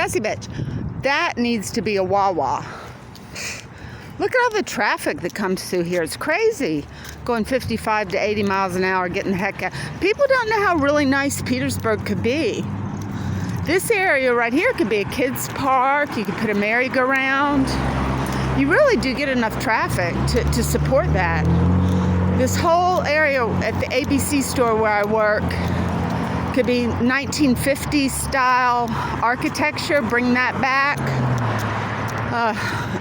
Sassy bitch. That needs to be a Wawa. Look at all the traffic that comes through here. It's crazy. Going 55 to 80 miles an hour, getting the heck out. People don't know how really nice Petersburg could be. This area right here could be a kids' park. You could put a merry-go-round. You really do get enough traffic to support that. This whole area at the ABC store where I work could be 1950s style architecture. Bring that back.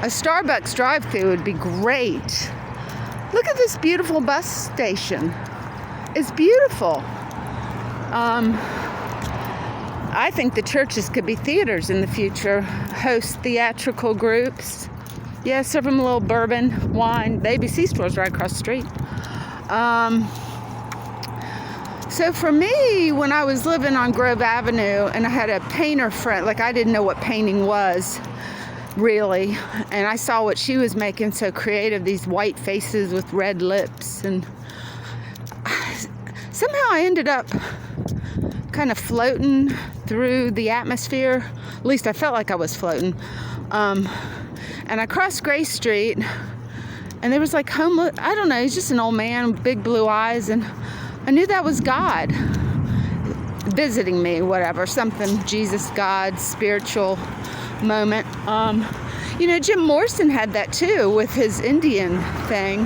A Starbucks drive-thru would be great. Look at this beautiful bus station. It's beautiful. I think the churches could be theaters in the future. Host theatrical groups. Yeah, serve them a little bourbon, wine. The ABC store's right across the street. So for me, when I was living on Grove Avenue and I had a painter friend, like I didn't know what painting was, really, and I saw what she was making so creative, these white faces with red lips, and somehow I ended up kind of floating through the atmosphere. At least I felt like I was floating. And I crossed Gray Street, and there was like homeless, I don't know, he's just an old man with big blue eyes, and I knew that was God visiting me, whatever, something, Jesus, God, spiritual moment. Jim Morrison had that too with his Indian thing.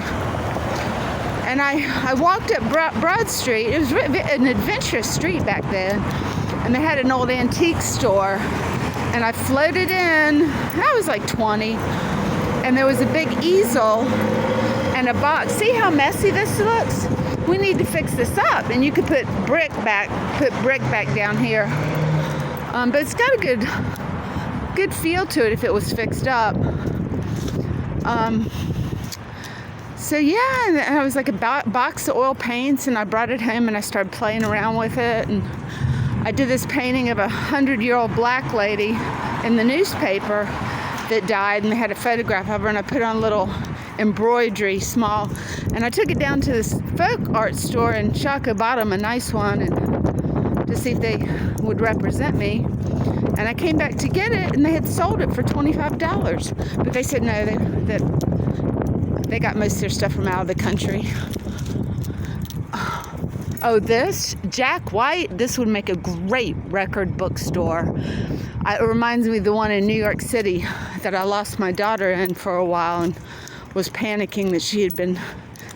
And I walked up Broad Street. It was an adventurous street back then. And they had an old antique store. And I floated in. I was like 20. And there was a big easel and a box. See how messy this looks? We need to fix this up. And you could put brick back down here. But it's got a good feel to it if it was fixed up. So yeah, and I was like a box of oil paints, and I brought it home and I started playing around with it, and I did this painting of a 100-year-old black lady in the newspaper that died, and they had a photograph of her, and I put on a little embroidery, small, and I took it down to this folk art store in Chaco Bottom, a nice one, and to see if they would represent me. And I came back to get it, and they had sold it for $25. But they said no, they got most of their stuff from out of the country. Oh, this Jack White, this would make a great record bookstore. It reminds me of the one in New York City that I lost my daughter in for a while and was panicking that she had been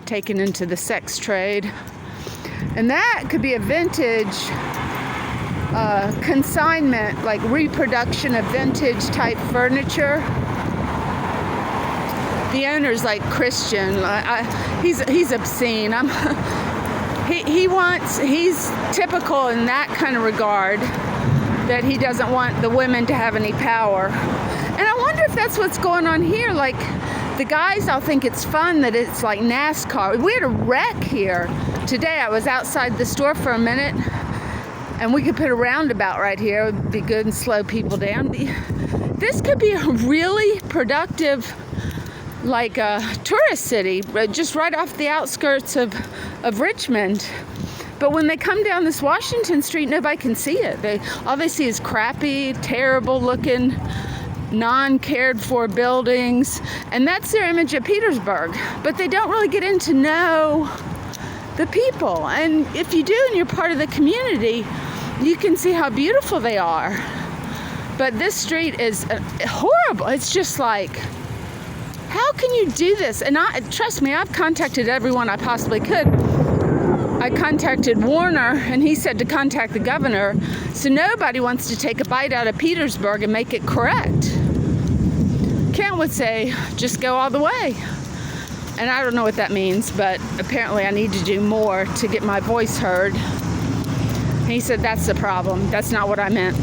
taken into the sex trade. And that could be a vintage consignment, like reproduction of vintage type furniture. The owner's like Christian. He's obscene. He's typical in that kind of regard, that he doesn't want the women to have any power. And I wonder if that's what's going on here. Like, the guys all think it's fun that it's like NASCAR. We had a wreck here today. I was outside the store for a minute, and we could put a roundabout right here. It would be good and slow people down. This could be a really productive, like a tourist city, just right off the outskirts of Richmond. But when they come down this Washington Street, nobody can see it. All they see is crappy, terrible looking, non-cared for buildings, and that's their image of Petersburg. But they don't really get in to know the people. And if you do and you're part of the community, you can see how beautiful they are. But this street is horrible. It's just like, how can you do this? And trust me, I've contacted everyone I possibly could. I contacted Warner, and he said to contact the governor. So nobody wants to take a bite out of Petersburg and make it correct. Kent would say, just go all the way. And I don't know what that means, but apparently I need to do more to get my voice heard. And he said, that's the problem. That's not what I meant.